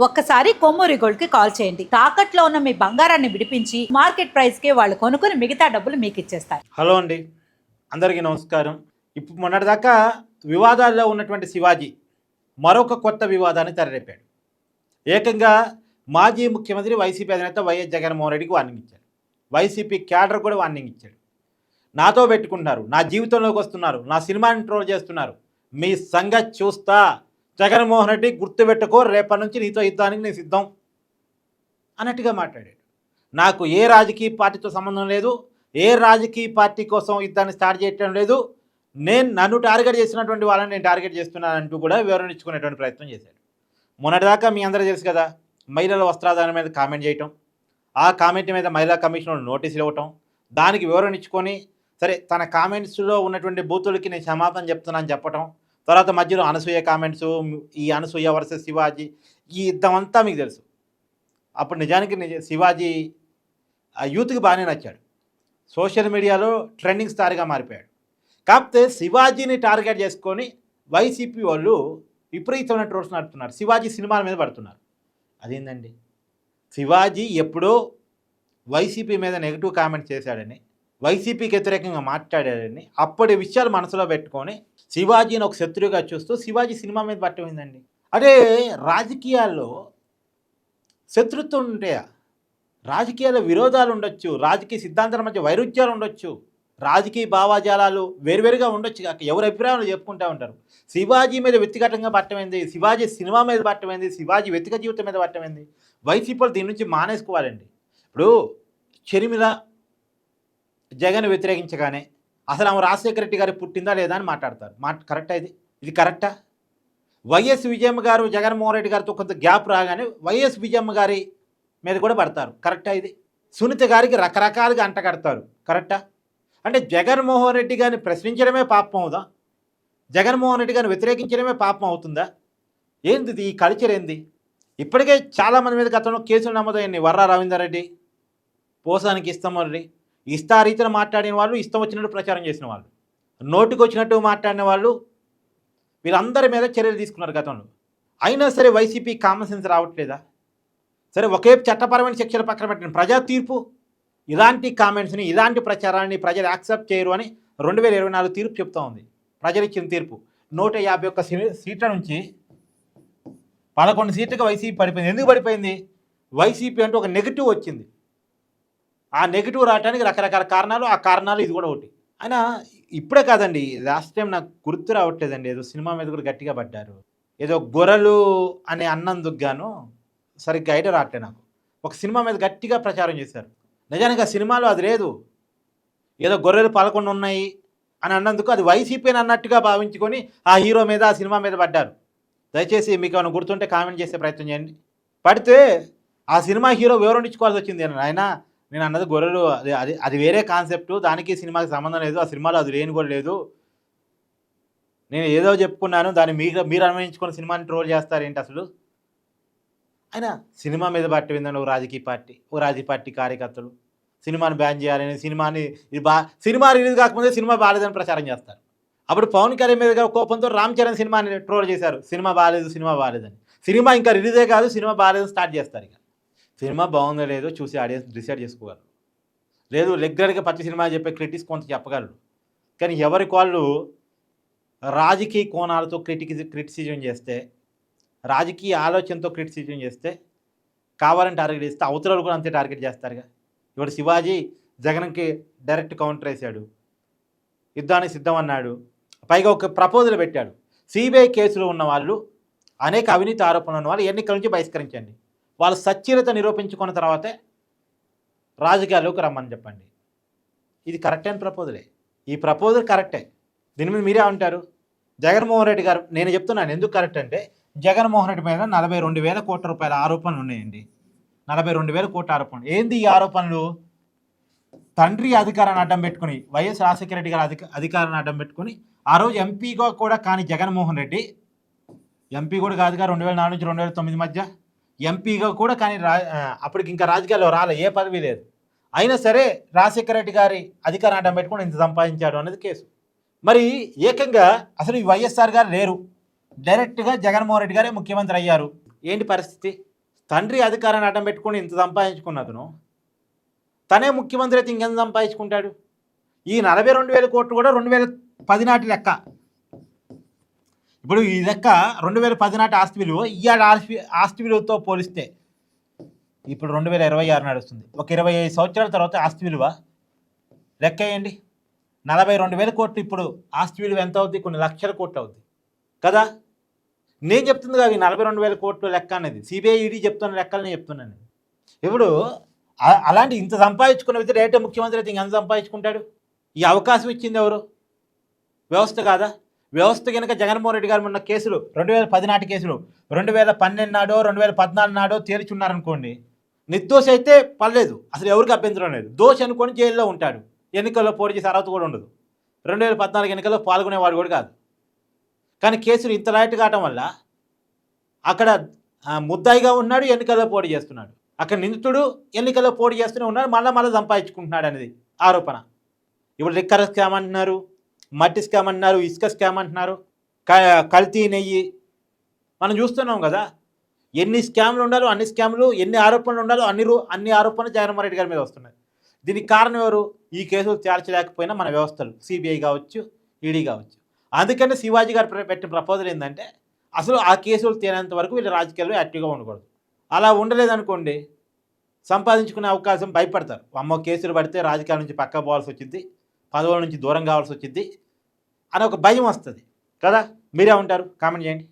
ఒక్కసారి కొమ్మూరి గోల్డ్ కి కాల్ చేయండి. తాకట్లో ఉన్న మీ బంగారాన్ని విడిపించి మార్కెట్ ప్రైస్ కి వాళ్ళు కొనుక్కుని మిగతా డబ్బులు మీకు ఇచ్చేస్తారు. హలో అండి, అందరికీ నమస్కారం. ఇప్పుడు మొన్నటిదాకా వివాదాల్లో ఉన్నటువంటి శివాజీ మరొక కొత్త వివాదాన్ని తెరలేపాడు. ఏకంగా మాజీ ముఖ్యమంత్రి వైసీపీ అధినేత వైఎస్ జగన్మోహన్ రెడ్డికి వార్నింగ్ ఇచ్చాడు. వైసీపీ క్యాడర్ కూడా వార్నింగ్ ఇచ్చాడు. నాతో పెట్టుకుంటున్నారు, నా జీవితంలోకి వస్తున్నారు, నా సినిమాని ట్రోల్ చేస్తున్నారు, మీ సంగతి చూస్తా, జగన్మోహన్ రెడ్డి గుర్తుపెట్టుకో, రేపటి నుంచి నీతో యుద్ధానికి నేను సిద్ధం అన్నట్టుగా మాట్లాడాడు. నాకు ఏ రాజకీయ పార్టీతో సంబంధం లేదు, ఏ రాజకీయ పార్టీ కోసం యుద్ధాన్ని స్టార్ట్ చేయటం లేదు, నన్ను టార్గెట్ చేసినటువంటి వాళ్ళని నేను టార్గెట్ చేస్తున్నానంటూ కూడా వివరణ ఇచ్చుకునేటువంటి ప్రయత్నం చేశాడు. మొన్నటిదాకా మీ అందరూ తెలుసు కదా, మహిళల వస్త్రాధారణ మీద కామెంట్ చేయటం, ఆ కామెంట్ మీద మహిళా కమిషనర్ నోటీసులు ఇవ్వటం, దానికి వివరణ ఇచ్చుకొని సరే తన కామెంట్స్లో ఉన్నటువంటి బూతులకి నేను క్షమాపణ చెప్తున్నాను చెప్పటం, తర్వాత మధ్యలో అనసూయ కామెంట్స్, ఈ అనసూయ వర్సెస్ శివాజీ, ఈ యుద్ధం అంతా మీకు తెలుసు. అప్పుడు నిజానికి శివాజీ యూత్కి బాగానే నచ్చాడు, సోషల్ మీడియాలో ట్రెండింగ్ స్టార్గా మారిపోయాడు. కాకపోతే శివాజీని టార్గెట్ చేసుకొని వైసీపీ వాళ్ళు విపరీతమైన ట్రోల్స్ నడుపుతున్నారు, శివాజీ సినిమాల మీద పడుతున్నారు. అదేందండి, శివాజీ ఎప్పుడో వైసీపీ మీద నెగిటివ్ కామెంట్ చేశాడని, వైసీపీకి వ్యతిరేకంగా మాట్లాడాడని అప్పటి విషయాలు మనసులో పెట్టుకొని శివాజీని ఒక శత్రువుగా చూస్తూ శివాజీ సినిమా మీద పట్టమైందండి. అదే రాజకీయాల్లో శత్రుత్వం ఉంటాయా? రాజకీయాల్లో విరోధాలు ఉండొచ్చు, రాజకీయ సిద్ధాంతాల మధ్య వైరుధ్యాలు ఉండొచ్చు, రాజకీయ భావాజాలాలు వేరువేరుగా ఉండొచ్చు, కాక ఎవరి అభిప్రాయాలు చెప్పుకుంటూ ఉంటారు. శివాజీ మీద వ్యక్తిగతంగా పట్టమైంది, శివాజీ సినిమా మీద పట్టమైంది, శివాజీ వ్యక్తిగత జీవితం మీద పట్టమైంది. వైసీపీలు దీని నుంచి మానేసుకోవాలండి. ఇప్పుడు షర్మిల జగన్ వ్యతిరేకించగానే అసలు ఆమె రాజశేఖర రెడ్డి గారు పుట్టిందా లేదా అని మాట్లాడతారు. కరెక్టా? ఇది కరెక్టా? వైఎస్ విజయమ్మ గారు జగన్మోహన్ రెడ్డి గారితో కొంత గ్యాప్ రాగానే వైఎస్ విజయమ్మ గారి మీద కూడా పడతారు. కరెక్టా? ఇది సునీత గారికి రకరకాలుగా అంటగడతారు. కరెక్టా? అంటే జగన్మోహన్ రెడ్డి గారిని ప్రశ్నించడమే పాపం అవుదా? జగన్మోహన్ రెడ్డి గారిని వ్యతిరేకించడమే పాపం అవుతుందా? ఏంది ఈ కల్చర్? ఏంది? ఇప్పటికే చాలామంది మీద గతంలో కేసులు నమోదయ్యాయి. వర్రా రవీందర్ రెడ్డి, పోసానికి ఇస్తామని ఇష్టారీతిన మాట్లాడిన వాళ్ళు, ఇష్టం వచ్చినట్టు ప్రచారం చేసిన వాళ్ళు, నోటికి వచ్చినట్టు మాట్లాడిన వాళ్ళు, వీళ్ళందరి మీద చర్యలు తీసుకున్నారు గతంలో. అయినా సరే వైసీపీ కామన్ సెన్స్ రావట్లేదా? సరే ఒకే చట్టపరమైన శిక్షలు పక్కన పెట్టిన ప్రజా తీర్పు, ఇలాంటి కామెంట్స్ని, ఇలాంటి ప్రచారాన్ని ప్రజలు యాక్సెప్ట్ చేయరు అని 2024 తీర్పు చెప్తూ ఉంది. ప్రజలు ఇచ్చిన తీర్పు 151 సీట్ల నుంచి 11 సీట్లకు వైసీపీ పడిపోయింది. ఎందుకు పడిపోయింది? వైసీపీ అంటూ ఒక నెగిటివ్ వచ్చింది. ఆ నెగిటివ్ రావడానికి రకరకాల కారణాలు, ఆ కారణాలు ఇది కూడా ఒకటి. అయినా ఇప్పుడే కాదండి, లాస్ట్ టైం నాకు గుర్తు రావట్లేదండి, ఏదో సినిమా మీద కూడా గట్టిగా పడ్డారు. ఏదో గొర్రెలు అనే అన్నందుకు గాను సరిగ్గా ఐడియా రావట్లే నాకు. ఒక సినిమా మీద గట్టిగా ప్రచారం చేశారు. నిజానికి ఆ సినిమాలో అది లేదు, ఏదో గొర్రెలు 11 ఉన్నాయి అని అన్నందుకు అది వైసీపీ అన్నట్టుగా భావించుకొని ఆ హీరో మీద, ఆ సినిమా మీద పడ్డారు. దయచేసి మీకు ఏమైనా గుర్తుంటే కామెంట్ చేసే ప్రయత్నం చేయండి. పడితే ఆ సినిమా హీరో వివరణ ఇచ్చుకోవాల్సి వచ్చింది. ఆయన నేను అన్నది గొర్రెలు, అది వేరే కాన్సెప్టు, దానికి సినిమాకి సంబంధం లేదు, ఆ సినిమాలో అది లేని కూడా లేదు, నేను ఏదో చెప్పుకున్నాను, దాన్ని మీరు అన్వయించుకొని సినిమాని ట్రోల్ చేస్తారేంటి అసలు? అయినా సినిమా మీద పట్టిందని ఒక రాజకీయ పార్టీ కార్యకర్తలు సినిమాని బ్యాన్ చేయాలని, సినిమా రిలీజ్ కాకముందే సినిమా బాగాలేదని ప్రచారం చేస్తారు. అప్పుడు పవన్ కళ్యాణ్ మీద కోపంతో రామ్ చరణ్ సినిమాని ట్రోల్ చేశారు, సినిమా బాగాలేదని. సినిమా ఇంకా రిలీజే కాదు, సినిమా బాగాలేదని స్టార్ట్ చేస్తారు. ఇక సినిమా బాగుందో లేదో చూసి ఆడియన్స్ డిసైడ్ చేసుకోగలరు. లేదు రెగ్యులర్గా ప్రతి సినిమా చెప్పే క్రిటిక్స్ కొంత చెప్పగలరు. కానీ ఎవరికి వాళ్ళు రాజకీయ కోణాలతో క్రిటిసిజం చేస్తే, రాజకీయ ఆలోచనతో క్రిటిసిజం చేస్తే, కావాలని టార్గెట్ చేస్తే అవతరాలు కూడా అంతే టార్గెట్ చేస్తారుగా. ఇప్పుడు శివాజీ జగన్కి డైరెక్ట్ కౌంటర్ వేశాడు, యుద్ధానికి సిద్ధం అన్నాడు, పైగా ఒక ప్రపోజల్ పెట్టాడు. సిబిఐ కేసులో ఉన్న వాళ్ళు, అనేక అవినీతి ఆరోపణలు ఉన్న వాళ్ళు ఎన్నికల నుంచి బహిష్కరించండి, వాళ్ళు సచ్చీలత నిరూపించుకున్న తర్వాతే రాజకీయాల్లోకి రమ్మని చెప్పండి. ఇది కరెక్ట్ అయిన ప్రపోజలే, ఈ ప్రపోజల్ కరెక్టే. దీని మీద మీరే అంటారు? జగన్మోహన్ రెడ్డి గారు, నేను చెప్తున్నాను ఎందుకు కరెక్ట్ అంటే, జగన్మోహన్ రెడ్డి మీద 42,000 కోట్ల రూపాయల ఆరోపణలు ఉన్నాయండి. 42,000 కోట్ల ఆరోపణలు. ఏంది ఈ ఆరోపణలు? తండ్రి అధికారాన్ని అడ్డం పెట్టుకుని, వైఎస్ రాజశేఖర రెడ్డి గారు అధికారాన్ని అడ్డం పెట్టుకుని, ఆ రోజు ఎంపీగా కూడా కాని జగన్మోహన్ రెడ్డి, ఎంపీ కూడా కాదుగా, 2004 నుంచి 2009 మధ్య ఎంపీగా కూడా కానీ అప్పటికి ఇంకా రాజకీయాల్లో రాలే, ఏ పదవి లేదు. అయినా సరే రాజశేఖర రెడ్డి గారి అధికారం అడ్డం పెట్టుకుని ఇంత సంపాదించాడు అనేది కేసు. మరి ఏకంగా అసలు ఈ వైఎస్ఆర్ గారు లేరు, డైరెక్ట్గా జగన్మోహన్ రెడ్డి గారే ముఖ్యమంత్రి అయ్యారు. ఏంటి పరిస్థితి? తండ్రి అధికారాన్ని అడ్డం పెట్టుకొని ఇంత సంపాదించుకున్నతను తనే ముఖ్యమంత్రి అయితే ఇంకెంత సంపాదించుకుంటాడు? ఈ 42,000 కోట్లు కూడా 2010 నాటి లెక్క. ఇప్పుడు ఈ లెక్క 2010 నాటి ఆస్తి విలువ ఇవాళ ఆస్తి విలువతో పోలిస్తే ఇప్పుడు 2026 నడుస్తుంది. ఒక 25 సంవత్సరాల తర్వాత ఆస్తి విలువ లెక్క వేయండి. 42,000 కోట్లు ఇప్పుడు ఆస్తి విలువ ఎంత అవుద్ది? కొన్ని లక్షల కోట్లు అవుద్ది కదా. నేను చెప్తుంది కాదు ఈ 42,000 కోట్లు లెక్క అనేది, సిబిఐ ఈడీ చెప్తున్న లెక్కలు నేను చెప్తున్నాను. ఇప్పుడు అలాంటి ఇంత సంపాదించుకున్న వ్యక్తి రేటే ముఖ్యమంత్రి అయితే ఇంకెంత సంపాదించుకుంటాడు? ఈ అవకాశం ఇచ్చింది ఎవరు? వ్యవస్థ కాదా? వ్యవస్థ కనుక జగన్మోహన్ రెడ్డి గారు ఉన్న కేసులు 2010 నాటి కేసులు 2012 నాడో 2014 నాడో తేల్చున్నారనుకోండి, నిర్దోషి అయితే పర్లేదు, అసలు ఎవరికి అభ్యంతరం లేదు. దోషి అనుకొని జైల్లో ఉంటాడు, ఎన్నికల్లో పోటీ చేసే అర్హత కూడా ఉండదు. 2014 ఎన్నికల్లో పాల్గొనేవాడు కూడా కాదు. కానీ కేసులు ఇంత లైట్ కావటం వల్ల అక్కడ ముద్దాయిగా ఉన్నాడు, ఎన్నికల్లో పోటీ చేస్తున్నాడు. అక్కడ నిందితుడు ఎన్నికల్లో పోటీ చేస్తూనే ఉన్నాడు, మళ్ళీ సంపాదించుకుంటున్నాడు అనేది ఆరోపణ. ఇప్పుడు లిక్కర్ స్కామ్ అంటున్నారు, మట్టి స్కామ్ అంటున్నారు, ఇసుక స్కామ్ అంటున్నారు, కల్తీ నెయ్యి. మనం చూస్తున్నాం కదా, ఎన్ని స్కామ్లు ఉండాలో అన్ని స్కామ్లు, ఎన్ని ఆరోపణలు ఉండాలో అన్ని ఆరోపణలు జగన్మోహన్ రెడ్డి గారి మీద వస్తున్నాయి. దీనికి కారణం ఎవరు? ఈ కేసులు తేల్చలేకపోయినా మన వ్యవస్థలు, సిబిఐ కావచ్చు, ఈడీ కావచ్చు. అందుకని శివాజీ గారు పెట్టిన ప్రపోజల్ ఏంటంటే అసలు ఆ కేసులు తేలేంత వరకు వీళ్ళు రాజకీయాల్లో యాక్టివ్గా ఉండకూడదు. అలా ఉండలేదనుకోండి, సంపాదించుకునే అవకాశం భయపడతారు. అమ్మో కేసులు పడితే రాజకీయాల నుంచి పక్క పోవాల్సి వచ్చింది, పదవుల నుంచి దూరం కావాల్సి వచ్చింది అని ఒక భయం వస్తుంది కదా. మీరే ఉంటారు? కామెంట్ చేయండి.